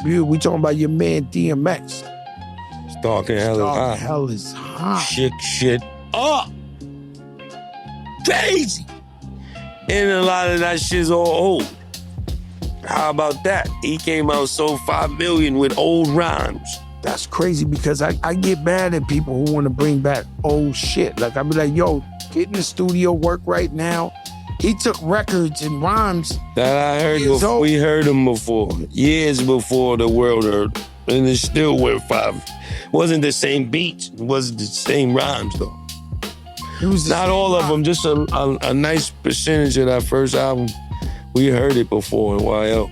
We talking about your man DMX. Dark and hell is hot. Hell is hot. Shit up. Crazy. And a lot of that shit's all old. How about that? He came out, sold 5 million with old rhymes. That's crazy because I get mad at people who want to bring back old shit. Like, I be like, yo, get in the studio, work right now. He took records and rhymes. That I heard before. We heard them before. Years before the world heard. And it still went 5. Wasn't the same beats. It wasn't the same rhymes, though. It was not all of them, just a nice percentage of that first album. We heard it before in YL.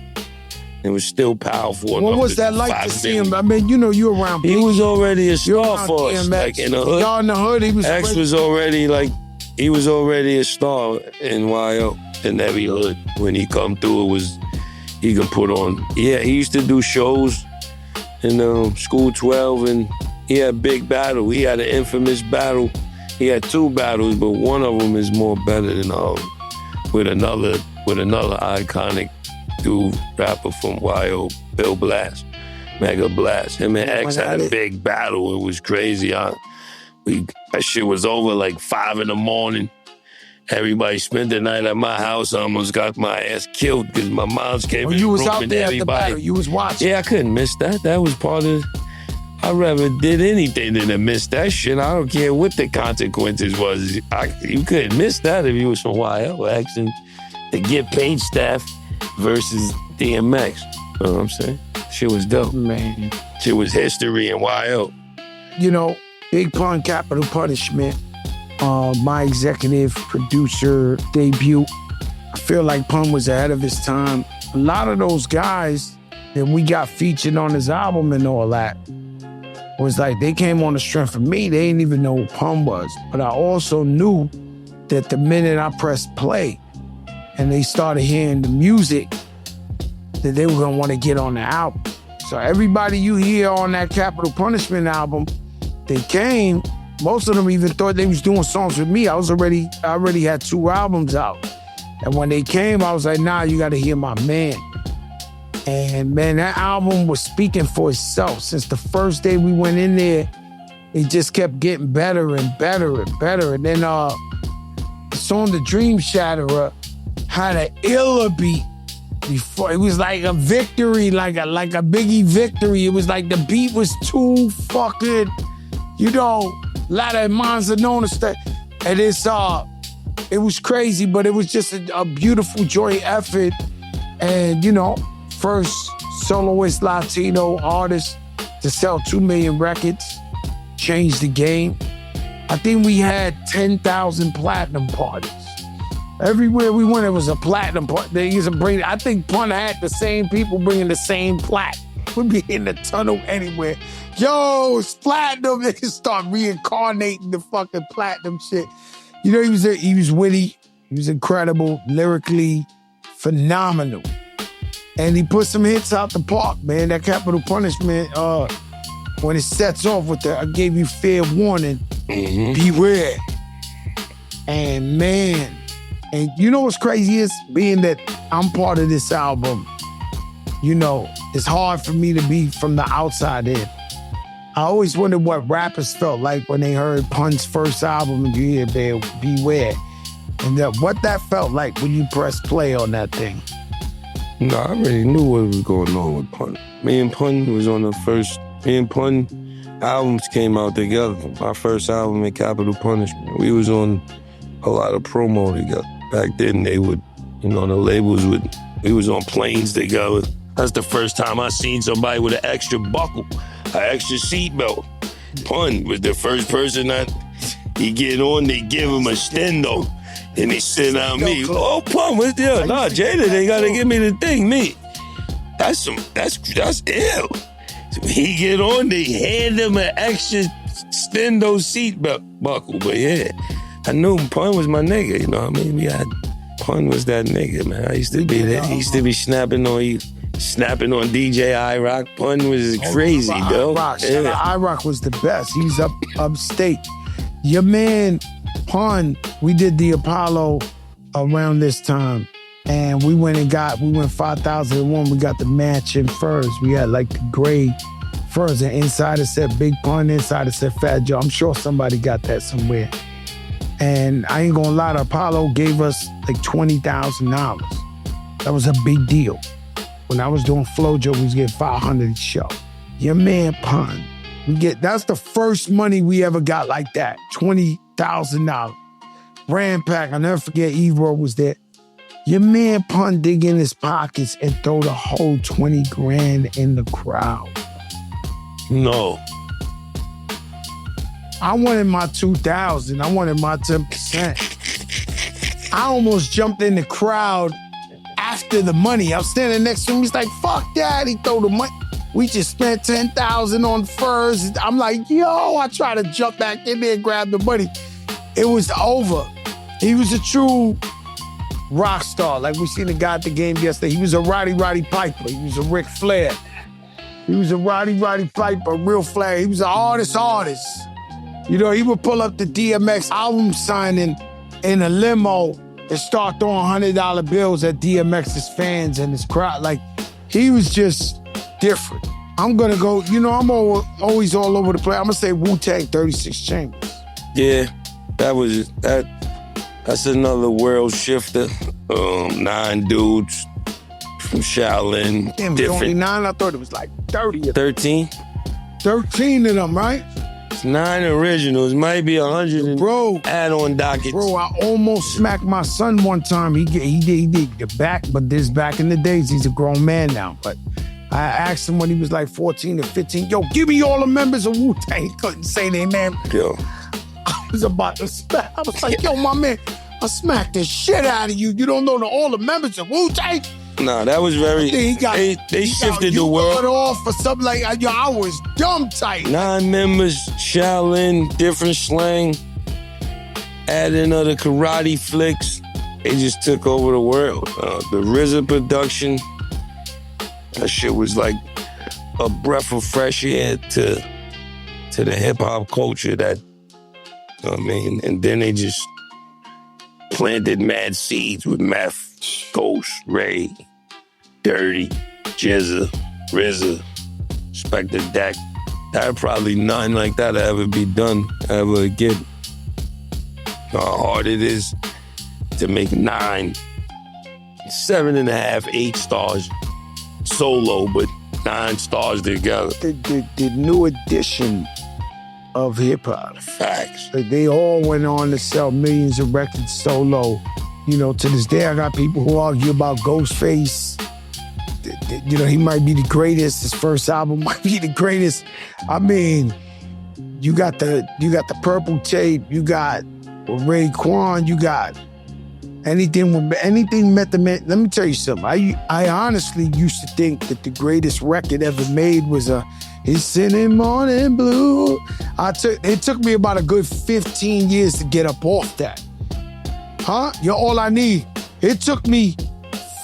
It was still powerful. What was that like to see him? I mean, you know, you were around. He was already a star for us. Like in the hood. Y'all in the hood, he was. X was already like, he was already a star in YL, in every hood. When he come through, it was, he could put on. Yeah, he used to do shows in School 12, and he had a big battle. He had an infamous battle. He had 2 battles, but one of them is more better than with another iconic dude, rapper from YO, Bill Blast, Mega Blast. Him and X had a big battle. It was crazy. That shit was over like 5 a.m. Everybody spent the night at my house. I almost got my ass killed because my moms came in. You was out there at the battle. You was watching. Yeah, I couldn't miss that. That was part of. I'd rather did anything than to miss that shit. I don't care what the consequences was. You couldn't miss that if you was from YO action. The Get Paid staff versus DMX. You know what I'm saying? Shit was dope. Man. Shit was history in YO. You know, Big Pun, Capital Punishment, my executive producer debut. I feel like Pun was ahead of his time. A lot of those guys that we got featured on his album and all that was like, they came on the strength of me. They didn't even know who Pun was. But I also knew that the minute I pressed play and they started hearing the music, that they were gonna want to get on the album. So everybody you hear on that Capital Punishment album, they came, most of them even thought they was doing songs with me. I already had 2 albums out. And when they came, I was like, nah, you gotta hear my man. And man, that album was speaking for itself. Since the first day we went in there, it just kept getting better and better and better. And then the song The Dream Shatterer had an iller beat before. It was like a victory, like a Biggie victory. It was like the beat was too fucking, you know, a lot of Monza known stuff. And it was crazy, but it was just a beautiful joint effort. And, you know, first soloist Latino artist to sell 2 million records, changed the game. I think we had 10,000 platinum parties. Everywhere we went, it was a platinum party. They used to bring, I think Pun had the same people bringing the same plat. We'd be in the tunnel anywhere. Yo, it's platinum. They just start reincarnating the fucking platinum shit. You know, he was witty. He was incredible, lyrically phenomenal. And he put some hits out the park, man. That Capital Punishment, when it sets off with the I gave you fair warning, beware. And man, and you know what's crazy is, being that I'm part of this album, you know, it's hard for me to be from the outside in. I always wondered what rappers felt like when they heard Pun's first album, and you hear Beware. And what that felt like when you press play on that thing. No, I already knew what was going on with Pun. Me and Pun was on the first, me and Pun albums came out together. My first album in Capital Punishment. We was on a lot of promo together. Back then they would, you know, the labels would, we was on planes together. That's the first time I seen somebody with an extra buckle, an extra seatbelt. Pun was the first person that he get on, they give him a stendo. And they sit down me. Oh, Pun, what's the deal? Nah, Jada, they gotta give me the thing, me. That's ill. So he get on, they hand him an extra stendo seat buckle. But yeah, I knew Pun was my nigga, you know what I mean? Pun was that nigga, man. I used to be there. He used to be snapping on DJ I-Rock. Pun was crazy, though. I-Rock was the best. He's upstate. Your man, Pun, we did the Apollo around this time. And we went 5,001. We got the matching furs. We had like the gray furs. And inside it said Big Pun, inside it said Fat Joe. I'm sure somebody got that somewhere. And I ain't gonna lie, Apollo gave us like $20,000. That was a big deal. When I was doing Flojo, we was getting $500 a show. Your man Pun, that's the first money we ever got like that, $20,000. Brand pack, I'll never forget, Ebro was there. Your man Pun dig in his pockets and throw the whole 20 grand in the crowd. No. I wanted my 2,000. I wanted my 10%. I almost jumped in the crowd after the money. I was standing next to him. He's like, fuck that. He throw the money. We just spent 10,000 on furs. I'm like, yo, I try to jump back in there and grab the money. It was over. He was a true rock star. Like we seen the guy at the game yesterday. He was a Roddy Piper. He was a Ric Flair. He was a Roddy Piper, real flag. He was an artist. You know, he would pull up the DMX album signing in a limo and start throwing $100 bills at DMX's fans and his crowd. Like, he was just different. I'm gonna go, you know, I'm always all over the place. I'm gonna say Wu-Tang 36 Chambers. Yeah, that's another world shifter. 9 dudes from Shaolin. Damn, it was only 9? I thought it was like 30. 13? 13 of them, right? It's 9 originals, might be 100 bro, add-on dockets. Bro, I almost smacked my son one time. He did the back, but this back in the days, he's a grown man now. But I asked him when he was like 14 or 15, yo, give me all the members of Wu-Tang. He couldn't say their name. Yo. I was about to smack. I was like, yo, my man, I smacked the shit out of you. You don't know all the members of Wu-Tang? Nah, that was very. They shifted the world off or something like that. Yo, I was dumb tight. 9 members, Shaolin, different slang, adding other karate flicks. They just took over the world. The RZA production, that shit was like a breath of fresh air to the hip hop culture. That, I mean, and then they just planted mad seeds with Meth, Ghost, Ray, Dirty, Jizza, RZA, Spectre Deck. That probably nothing like that ever be done ever again. How hard it is to make 9, 7.5, 8 stars solo, but 9 stars together. The new edition of hip-hop. Facts. They all went on to sell millions of records solo. You know, to this day, I got people who argue about Ghostface. You know, he might be the greatest. His first album might be the greatest. I mean, you got the Purple Tape. You got Raekwon. You got anything Method Man. Let me tell you something. I honestly used to think that the greatest record ever made was He's Sitting Morning Blue. It took me about a good 15 years to get up off that. Huh? You're all I need. It took me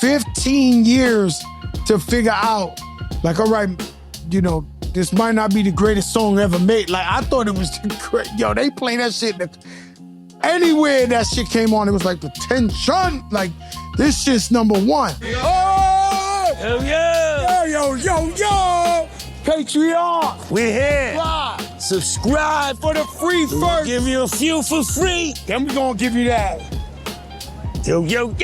15 years to figure out, like, all right, you know, this might not be the greatest song ever made. Like, I thought it was the great. Yo, they play that shit. Anywhere that shit came on, it was like the tension. Like, this shit's #1. Oh! Hell yeah! Yo! Patreon! We're here! Live. Subscribe For the free first. Give you a few for free. Then we gonna give you that. Yo! Yo!